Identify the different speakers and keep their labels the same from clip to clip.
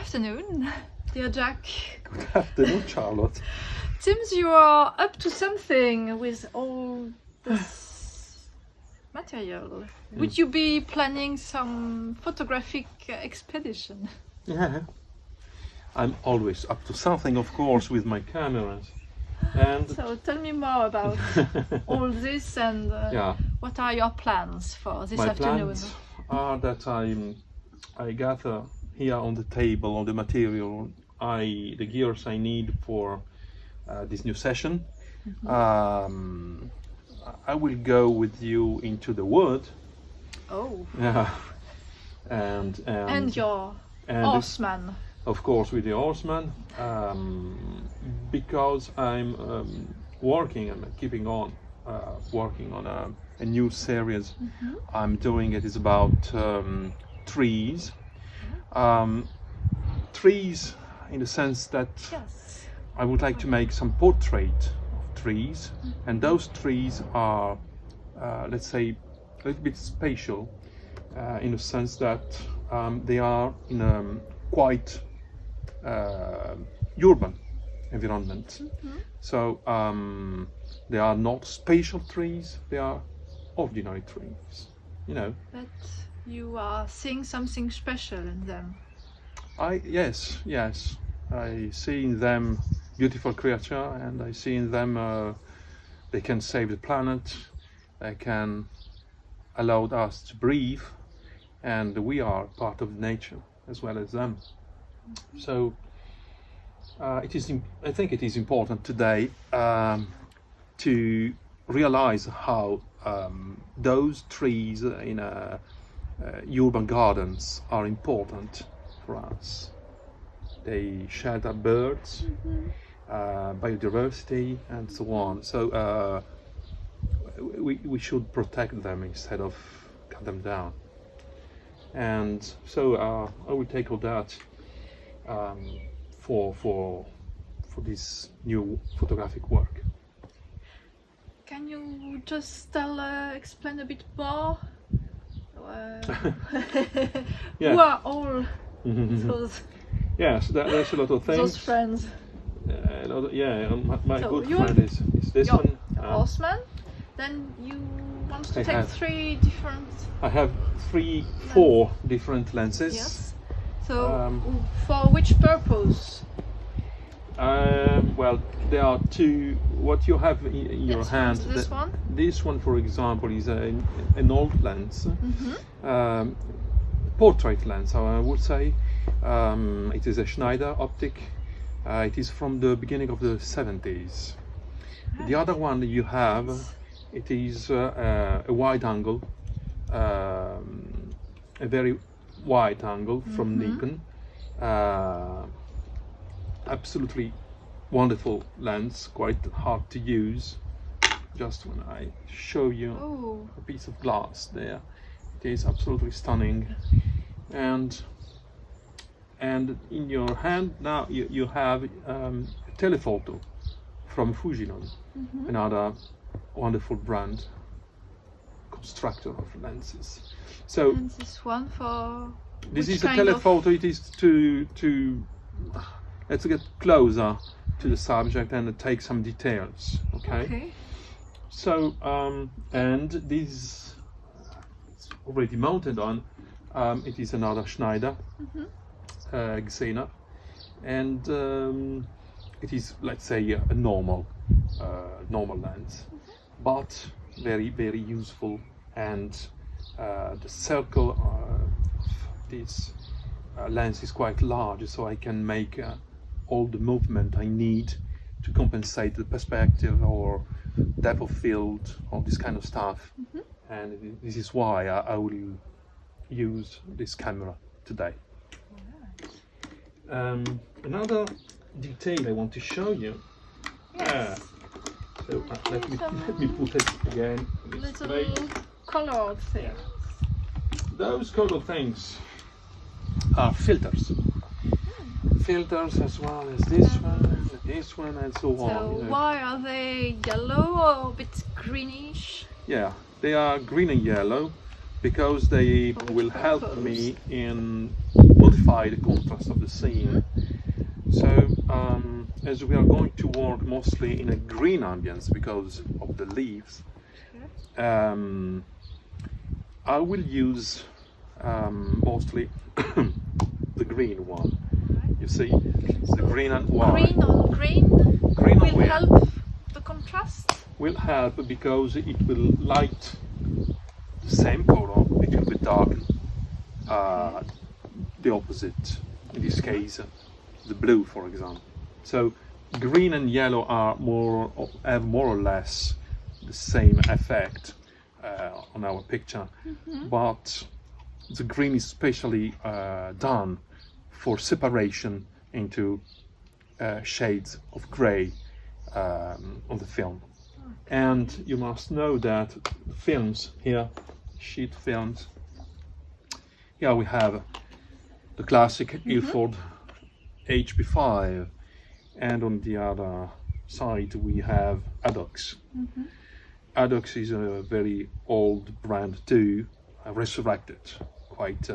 Speaker 1: afternoon, dear Jack.
Speaker 2: Good afternoon, Charlotte.
Speaker 1: Seems you are up to something with all this material. Would you be planning some photographic expedition?
Speaker 2: Yeah, I'm always up to something, of course, with my cameras. And
Speaker 1: So tell me more about all this and what are your plans for this
Speaker 2: my
Speaker 1: afternoon?
Speaker 2: plans are that I gather here on the table all the material, the gears I need for this new session. I will go with you into the wood.
Speaker 1: Oh.
Speaker 2: Yeah, and
Speaker 1: your horseman.
Speaker 2: Of course, with the horseman, because I'm working and keeping on working on a new series. I'm doing it is about trees. Trees in the sense that I would like to make some portrait of trees, and those trees are, let's say, a little bit spatial in the sense that they are in a quite urban environment. So they are not spatial trees, they are ordinary trees, you know.
Speaker 1: But you are seeing something special in them.
Speaker 2: Yes, I see in them beautiful creature, and I see in them they can save the planet, they can allow us to breathe, and we are part of nature as well as them. So I think it is important today to realize how those trees in urban gardens are important for us. They shelter birds, biodiversity, and so on. So we should protect them instead of cut them down. And so I will take all that for this new photographic work.
Speaker 1: Can you just explain a bit more?
Speaker 2: Yeah.
Speaker 1: Who are all those?
Speaker 2: Yes, there's a lot of things.
Speaker 1: Those friends.
Speaker 2: My
Speaker 1: So
Speaker 2: good
Speaker 1: you
Speaker 2: friend is this
Speaker 1: your
Speaker 2: one.
Speaker 1: horseman. Then you want to
Speaker 2: I
Speaker 1: take
Speaker 2: have-
Speaker 1: 3 different.
Speaker 2: I have 4 different lenses.
Speaker 1: Yes. So for which purpose?
Speaker 2: Well, there are 2. What you have in your hand.
Speaker 1: This one.
Speaker 2: This one, for example, is an old lens, portrait lens, I would say. It is a Schneider optic. It is from the beginning of the 70s. The other one you have, it is a wide angle, a very wide angle from Nikon. Absolutely wonderful lens, quite hard to use. Just when I show you a piece of glass there, it is absolutely stunning. And in your hand now you have a Telephoto from Fujinon, another wonderful brand, constructor of lenses. So
Speaker 1: And this one for.
Speaker 2: this
Speaker 1: which
Speaker 2: is a
Speaker 1: kind of-
Speaker 2: Telephoto. It is to let's get closer to the subject and take some details. Okay. So and this it's already mounted on. It is another Schneider Xena, and it is, let's say, a normal lens, but very, very useful. And the circle of this lens is quite large, so I can make all the movement I need to compensate the perspective or depth of field, all this kind of stuff. And this is why I will use this camera today. Another detail I want to show you.
Speaker 1: Yes.
Speaker 2: So let me put it again. This way.
Speaker 1: Little colored thing.
Speaker 2: Those colored things are filters. Filters as well as this one, and so on.
Speaker 1: So
Speaker 2: you know.
Speaker 1: why are they yellow or a bit greenish?
Speaker 2: Yeah, they are green and yellow because they
Speaker 1: For which
Speaker 2: will help
Speaker 1: purpose?
Speaker 2: me in modify the contrast of the scene. So as we are going to work mostly in a green ambience because of the leaves, I will use mostly the green one. You see, it's the green and white.
Speaker 1: Green on green will help the contrast?
Speaker 2: Will help because it will light the same color, it will be dark the opposite, in this case the blue, for example. So green and yellow have more or less the same effect on our picture, but the green is specially done for separation into shades of grey on the film. And you must know that films here, sheet films, here we have the classic Ilford HP5, and on the other side we have Adox. Adox is a very old brand too, resurrected quite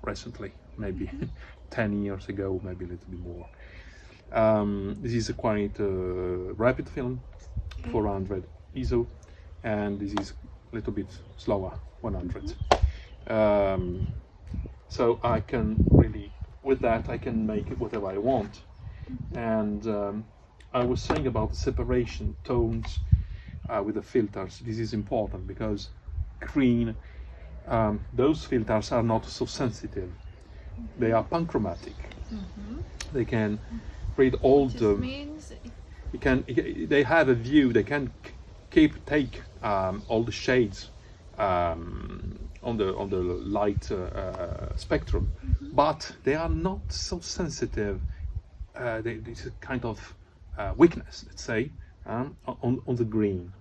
Speaker 2: recently, maybe 10 years ago, maybe a little bit more. This is a quite rapid film, 400 ISO, and this is a little bit slower, 100. So I can really, with that I can make it whatever I want. And I was saying about the separation tones with the filters. This is important because green, those filters are not so sensitive. They are panchromatic. They can read all the.
Speaker 1: Means
Speaker 2: They have a view. They can take all the shades on the light spectrum, but they are not so sensitive. It's a kind of weakness, let's say, on the green.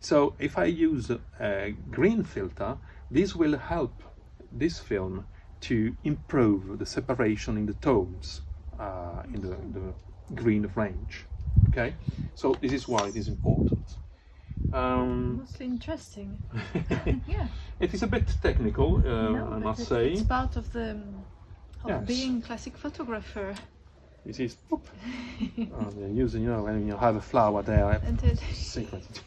Speaker 2: So if I use a green filter, this will help this film to improve the separation in the tones in the green range. Okay, so this is why it is important.
Speaker 1: Mostly interesting. Yeah.
Speaker 2: It is a bit technical,
Speaker 1: No,
Speaker 2: I
Speaker 1: but
Speaker 2: must say.
Speaker 1: It's part of the
Speaker 2: Yes.
Speaker 1: being classic photographer.
Speaker 2: This is they're using, you know, when you have a flower there.
Speaker 1: And it,
Speaker 2: Secret.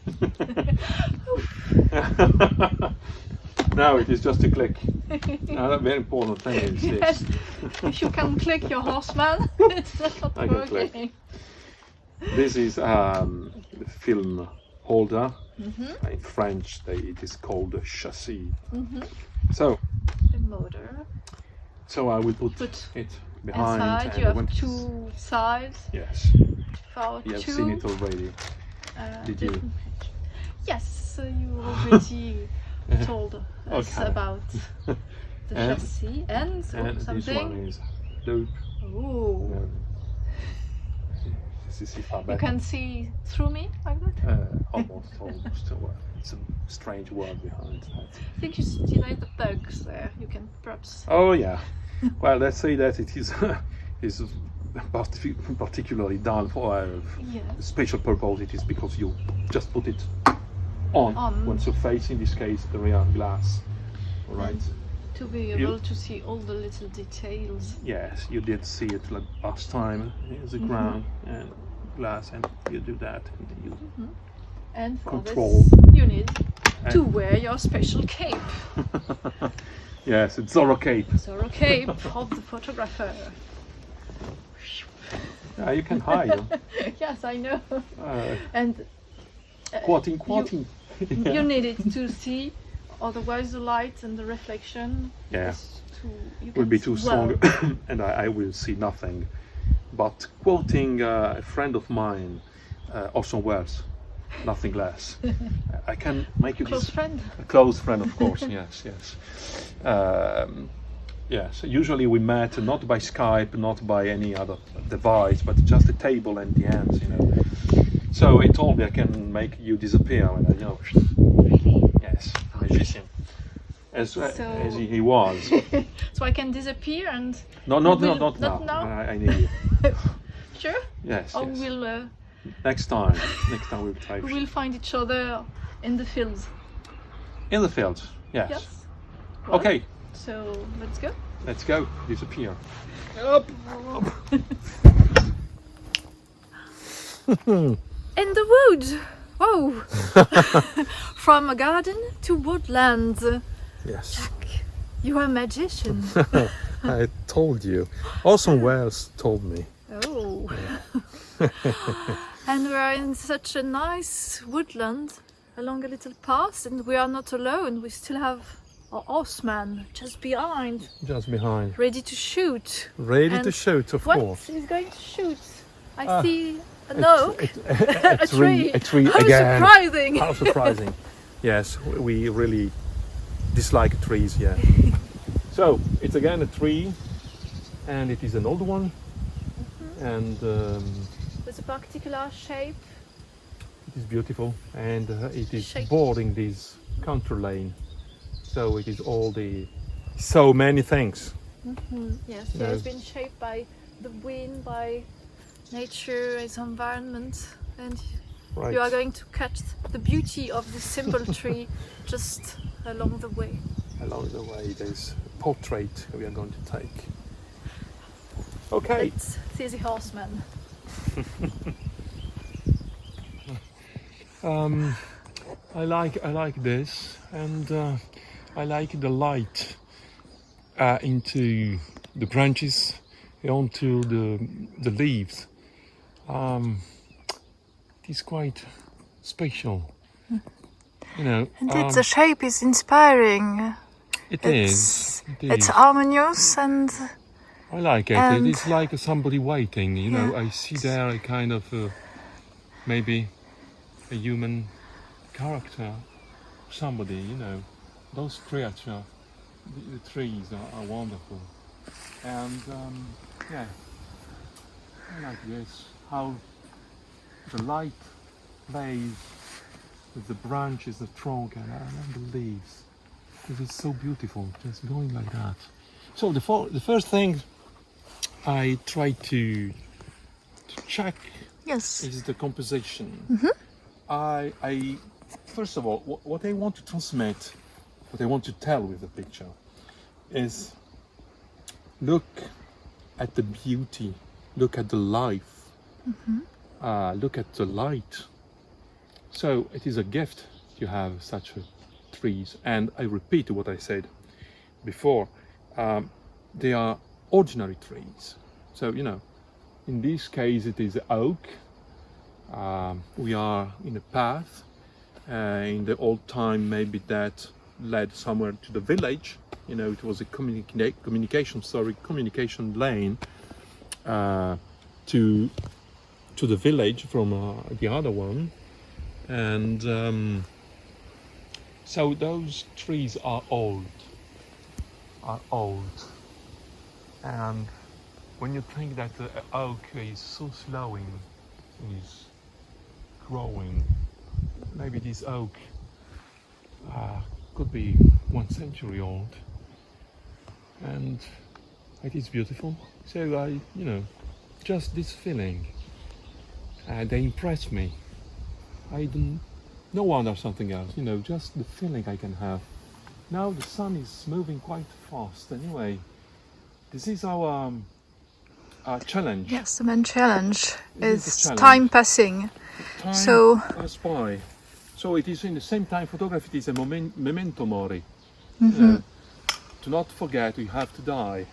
Speaker 2: Now it is just a click. Now, very important thing is
Speaker 1: yes,
Speaker 2: this.
Speaker 1: if you can click your Horseman, it's not
Speaker 2: I can click.
Speaker 1: working.
Speaker 2: This is the film holder. In French, it is called a chassis. So,
Speaker 1: The motor.
Speaker 2: so I will put it behind.
Speaker 1: Inside, you have two sides.
Speaker 2: Yes,
Speaker 1: For
Speaker 2: you have
Speaker 1: two.
Speaker 2: seen it already. Did you?
Speaker 1: Yes, you already told us
Speaker 2: Okay.
Speaker 1: about the
Speaker 2: And-
Speaker 1: chassis and,
Speaker 2: And
Speaker 1: something.
Speaker 2: this one is loop.
Speaker 1: Ooh.
Speaker 2: This is if I
Speaker 1: You can see through me like that?
Speaker 2: almost. It's a strange word behind that.
Speaker 1: I think you still have the bugs there. You can perhaps.
Speaker 2: Oh yeah. Well, let's say that it is particularly done for a
Speaker 1: Yes.
Speaker 2: special purpose. It is because you just put it on when surface, in this case the rear glass. All right.
Speaker 1: To be able to see all the little details.
Speaker 2: Yes, you did see it like last time. Here's the ground and glass, and you do that, and you
Speaker 1: And for
Speaker 2: control.
Speaker 1: this, you need to wear your special cape.
Speaker 2: Yes, it's Zorro cape.
Speaker 1: Zorro cape of the photographer.
Speaker 2: You can hide.
Speaker 1: Yes, I know.
Speaker 2: Uh,
Speaker 1: And
Speaker 2: quoting.
Speaker 1: you need it to see, otherwise the light and the reflection
Speaker 2: Yeah.
Speaker 1: is you
Speaker 2: Will
Speaker 1: can
Speaker 2: be
Speaker 1: see
Speaker 2: too
Speaker 1: well.
Speaker 2: strong, and I will see nothing. But quoting a friend of mine, Orson Welles, nothing less. I can make you
Speaker 1: Close
Speaker 2: this
Speaker 1: friend.
Speaker 2: a close friend, of course. Yes. Yes. Usually we met not by Skype, not by any other device, but just a table and the hands. So he told me I can make you disappear. And
Speaker 1: Really?
Speaker 2: Yes, magician. As he was.
Speaker 1: So I can disappear and.
Speaker 2: Not
Speaker 1: Not
Speaker 2: now.
Speaker 1: now?
Speaker 2: I need you.
Speaker 1: Sure.
Speaker 2: Yes.
Speaker 1: Or
Speaker 2: yes.
Speaker 1: we'll
Speaker 2: Next time we'll try.
Speaker 1: we'll find each other in the fields.
Speaker 2: In the field. Yes.
Speaker 1: Yes. Well,
Speaker 2: Okay.
Speaker 1: So let's go.
Speaker 2: Let's go. Disappear. Up.
Speaker 1: In the woods. Whoa. From a garden to woodland.
Speaker 3: Yes.
Speaker 1: Jack, you are a magician.
Speaker 3: I told you. Orson Welles told me.
Speaker 1: Oh. And we are in such a nice woodland along a little path, and we are not alone. We still have our horseman just behind.
Speaker 3: Just behind.
Speaker 1: Ready to shoot.
Speaker 3: Ready
Speaker 1: And
Speaker 3: to shoot, of course.
Speaker 1: What is going to shoot? I see an oak.
Speaker 3: A tree. A tree
Speaker 1: How
Speaker 3: again.
Speaker 1: surprising!
Speaker 3: How surprising. Yes, we really dislike trees, yeah. So, it's again a tree, and it is an old one. And
Speaker 1: With a particular shape.
Speaker 3: it is beautiful, and it is
Speaker 1: Shape.
Speaker 3: bordering this country lane. So it is all the so many things.
Speaker 1: Yes, it
Speaker 3: No.
Speaker 1: has been shaped by the wind, by nature, its environment, and
Speaker 3: Right.
Speaker 1: you are going to catch the beauty of this simple tree just along the way.
Speaker 3: Along the way, there's a portrait we are going to take. Okay.
Speaker 1: Let's see the horseman.
Speaker 3: I like this, and I like the light into the branches, onto the leaves. It is quite special, you know.
Speaker 1: And the shape is inspiring.
Speaker 3: It is.
Speaker 1: It's harmonious and
Speaker 3: I like it.
Speaker 1: and-
Speaker 3: It's like somebody waiting, you know. I see there a kind of maybe a human character, somebody, you know. Those creatures, the trees are wonderful, and yeah, I like this. How the light plays with the branches, the trunk, and the leaves. This is so beautiful, just going like that. So the first thing I try to check
Speaker 1: yes.
Speaker 3: is the composition. I first of all, what I want to transmit, what I want to tell with the picture is look at the beauty, look at the life, look at the light. So it is a gift to have such trees, and I repeat what I said before. They are ordinary trees. So, you know, in this case it is oak. We are in a path. In the old time, maybe that led somewhere to the village. You know, it was a communication lane to the village from the other one. And so those trees are old. And when you think that the oak is so slow is growing, maybe this oak could be 1 century old, and it is beautiful. So you know, just this feeling, they impress me. No wonder something else, you know, just the feeling I can have. Now the sun is moving quite fast. Anyway, this is our challenge.
Speaker 1: Yes, the main challenge
Speaker 3: This is
Speaker 1: is
Speaker 3: the challenge.
Speaker 1: time passing.
Speaker 3: Time
Speaker 1: So-
Speaker 3: pass by. So it is in the same time, photography is a memento mori. You know, to not forget we have to die.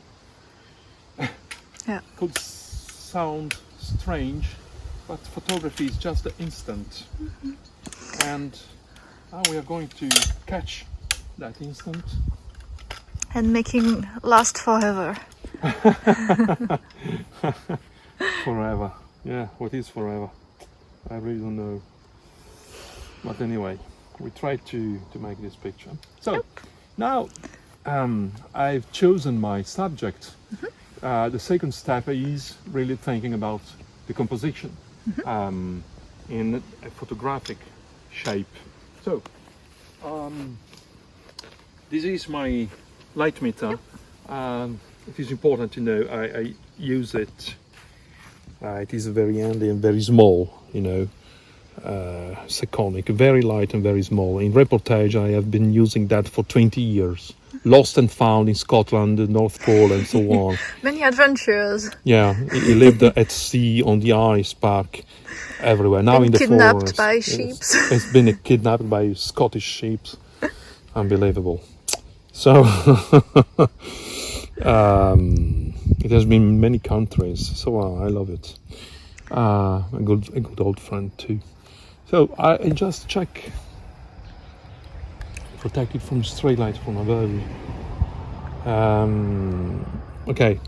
Speaker 1: Yeah.
Speaker 3: Could sound strange, but photography is just the instant. And now we are going to catch that instant.
Speaker 1: And making last forever.
Speaker 3: Forever. Yeah, what is forever? I really don't know. But anyway, we try to make this picture. So now I've chosen my subject. The second step is really thinking about the composition in a photographic shape. So this is my light meter. It is important to know I use it. It is very handy and very small, you know. Seconic, very light and very small. In reportage, I have been using that for 20 years. lost and found in Scotland, the North Pole, and so on.
Speaker 1: Many adventures.
Speaker 3: Yeah, he lived at sea, on the ice, pack, everywhere. Now
Speaker 1: Been
Speaker 3: in the
Speaker 1: kidnapped
Speaker 3: forest.
Speaker 1: by
Speaker 3: Yes.
Speaker 1: sheep.
Speaker 3: It's been kidnapped by Scottish sheep. Unbelievable. So it has been in many countries. So I love it. A good old friend too. So I just check. Protected from stray light from above. Okay.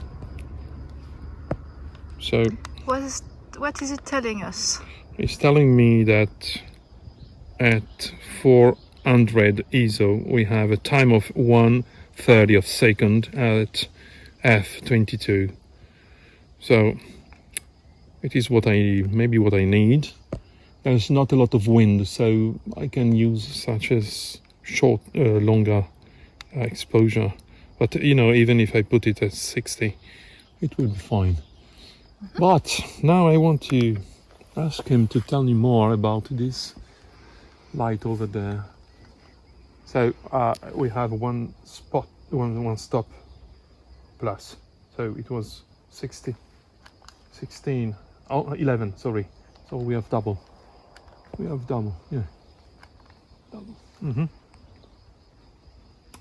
Speaker 3: So
Speaker 1: What is it telling us?
Speaker 3: it's telling me that at 400 ISO we have a time of 1/30 of second at f22. So it is what I need. There's not a lot of wind, so I can use such as longer exposure. But you know, even if I put it at 60, it will be fine. But now I want to ask him to tell me more about this light over there. So we have one spot, one stop plus. So it was 60, 16, 11, sorry. So we have double. Yeah. Double.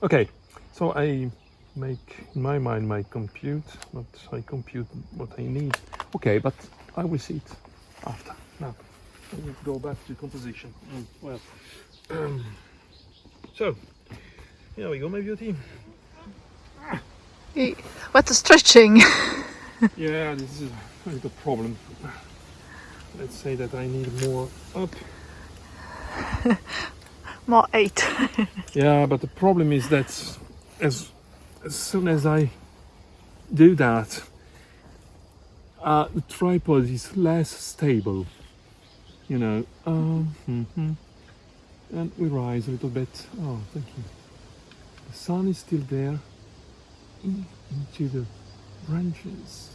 Speaker 3: Okay, so I make, in my mind, my compute, but I compute what I need. Okay, but I will see it after. Now, I will go back to composition. So, here we go, my beauty.
Speaker 1: What a stretching.
Speaker 3: Yeah, this is a little problem. Let's say that I need more up.
Speaker 1: More 8.
Speaker 3: Yeah, but the problem is that as soon as I do that, the tripod is less stable, you know. And we rise a little bit. Oh, thank you. The sun is still there into the branches.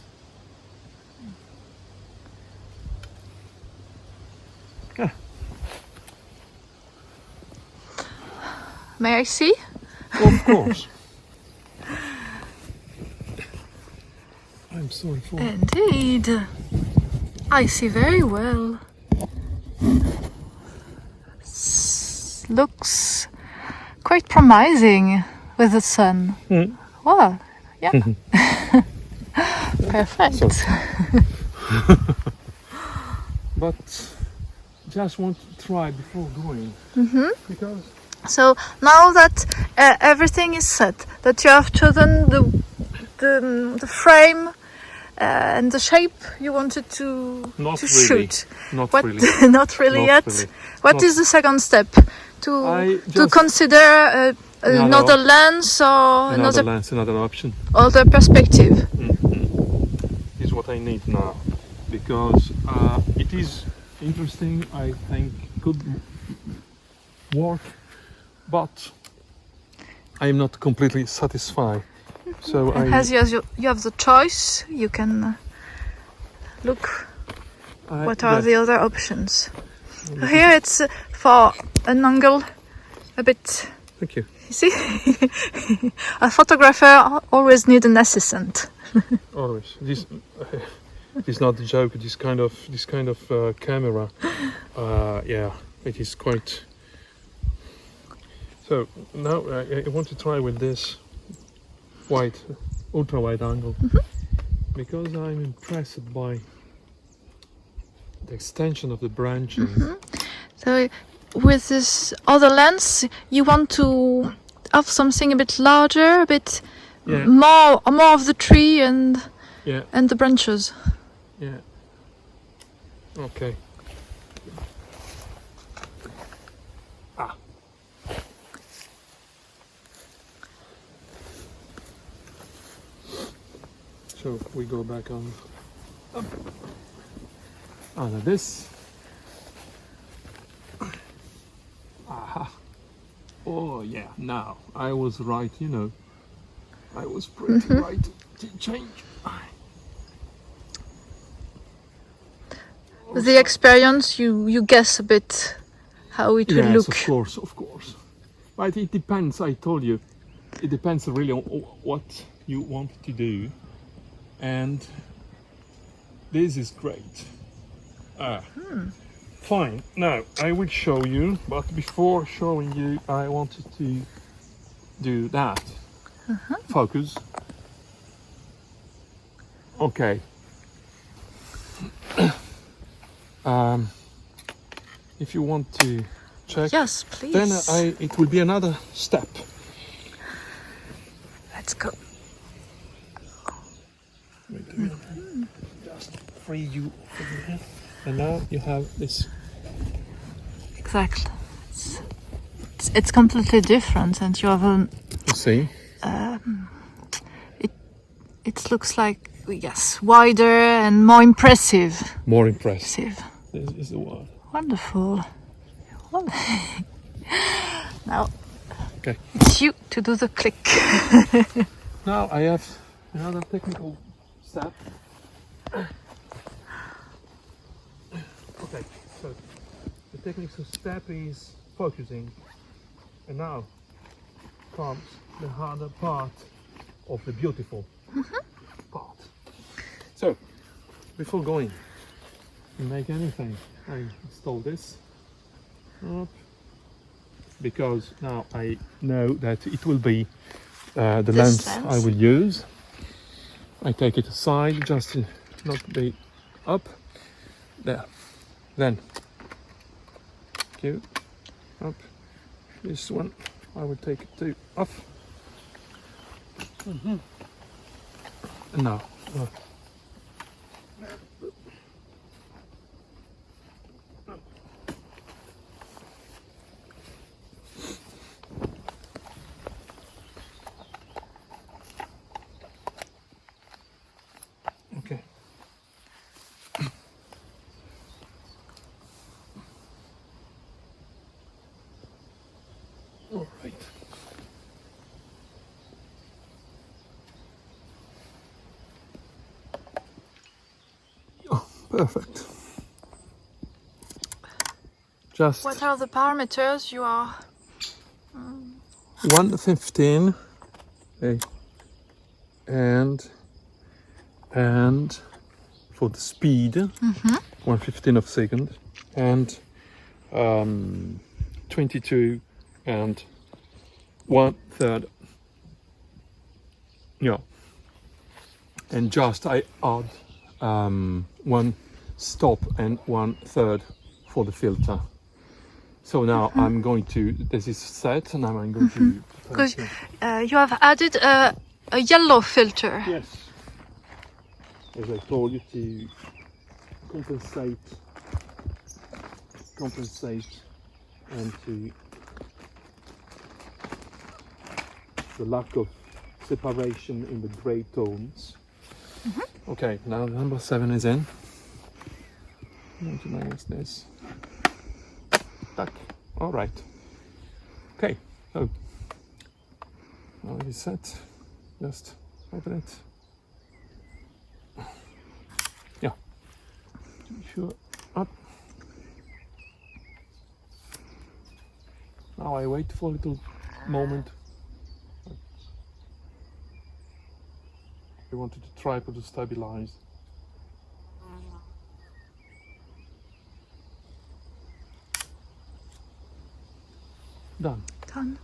Speaker 3: Yeah.
Speaker 1: May I see?
Speaker 3: Of course. I'm sorry for...
Speaker 1: Indeed. I see very well. Looks quite promising with the sun. Wow, yeah. Perfect.
Speaker 3: But just want to try before going. Because
Speaker 1: So now that everything is set, that you have chosen the frame and the shape you wanted to
Speaker 3: Not
Speaker 1: to
Speaker 3: really.
Speaker 1: shoot.
Speaker 3: Not
Speaker 1: What?
Speaker 3: really.
Speaker 1: Not really
Speaker 3: Not
Speaker 1: yet.
Speaker 3: really.
Speaker 1: What
Speaker 3: Not-
Speaker 1: is the second step?
Speaker 3: I
Speaker 1: To
Speaker 3: just-
Speaker 1: consider another lens or
Speaker 3: another
Speaker 1: another
Speaker 3: lens, another option.
Speaker 1: other perspective.
Speaker 3: Is what I need now, because it is interesting. I think good work, but I am not completely satisfied. So
Speaker 1: And as you have the choice, you can look what are the other options. So here it's for an angle a bit.
Speaker 3: Thank you.
Speaker 1: You see, a photographer always need an assistant.
Speaker 3: Always. This is not a joke. This kind of camera, yeah, it is quite. So now I want to try with this ultra wide angle, because I'm impressed by the extension of the branches.
Speaker 1: So with this other lens, you want to have something a bit larger, a bit
Speaker 3: Yeah.
Speaker 1: more of the tree and
Speaker 3: Yeah.
Speaker 1: the branches.
Speaker 3: Yeah. Okay. So we go back on. Now this. Aha. Oh yeah. Now I was right. You know. I was pretty right to change.
Speaker 1: With the experience, you guess a bit how it will
Speaker 3: Yes,
Speaker 1: look.
Speaker 3: of course. But it depends. I told you, it depends really on what you want to do, and this is great. Fine. Now I will show you, but before showing you, I wanted to do that. Focus. Okay. If you want to check,
Speaker 1: Yes, please.
Speaker 3: then it will be another step.
Speaker 1: Let's go.
Speaker 3: Just free you over here. And now you have this.
Speaker 1: Exactly. It's completely different, and you have a.
Speaker 3: You see?
Speaker 1: It looks like, yes, wider and more impressive.
Speaker 3: More impressive. This is the word.
Speaker 1: Wonderful. Now,
Speaker 3: Okay.
Speaker 1: it's you to do the click.
Speaker 3: Now I have another technical step. Okay, so the technical step is focusing, and now comes the harder part of the beautiful part. So before going to make anything, I install this up, because now I know that it will be the lens I will use. I take it aside just to not be up there. Then up. This one I will take it to off. And now okay. All right. Oh, perfect. Just
Speaker 1: What are the parameters you are?
Speaker 3: 1:15, okay, and for the speed, 1/15 of a second, and 22 and 1/3. Yeah, and just I add one stop and 1/3 for the filter. So now I'm going to, this is set, and now I'm going to...
Speaker 1: Because you have added a yellow filter.
Speaker 3: Yes. As I told you, to compensate and to the lack of separation in the grey tones. Okay, now number 7 is in. I'm going to minus this. Tack. All right. Okay, so now it is set. Just open it. Yeah. Sure. Up. Now I wait for a little moment. I wanted the tripod to stabilize. Done.
Speaker 1: Done.